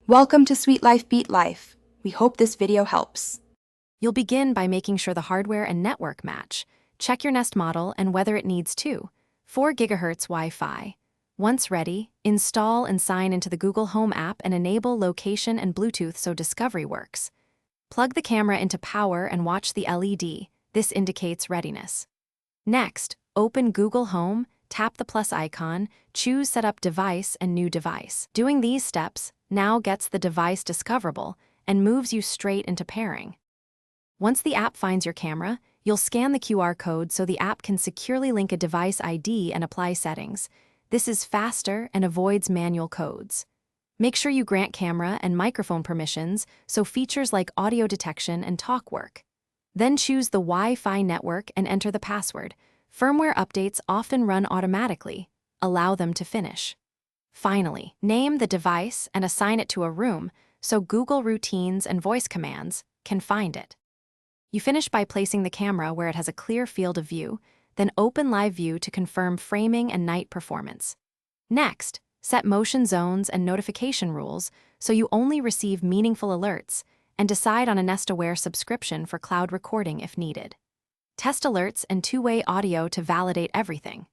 Welcome to Sweet Life Beat Life. We hope this video helps. You'll begin by making sure the hardware and network match. Check your Nest model and whether it needs 4 GHz Wi-Fi. Once ready, install and sign into the Google Home app and enable location and Bluetooth so Discovery works. Plug the camera into power and watch the LED. This indicates readiness. Next, open Google Home, tap the plus icon, choose Setup Device and New Device. Doing these steps now gets the device discoverable and moves you straight into pairing. Once the app finds your camera, you'll scan the QR code so the app can securely link a device ID and apply settings. This is faster and avoids manual codes. Make sure you grant camera and microphone permissions so features like audio detection and talk work. Then choose the Wi-Fi network and enter the password. Firmware updates often run automatically. Allow them to finish. Finally, name the device and assign it to a room so Google routines and voice commands can find it. You finish by placing the camera where it has a clear field of view, then open Live View to confirm framing and night performance. Next, set motion zones and notification rules so you only receive meaningful alerts, and decide on a Nest Aware subscription for cloud recording if needed. Test alerts and two-way audio to validate everything.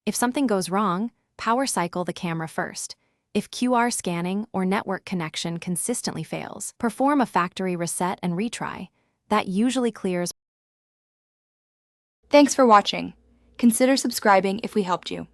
If something goes wrong, power cycle the camera first. If QR scanning or network connection consistently fails, perform a factory reset and retry. That usually clears. Thanks for watching. Consider subscribing if we helped you.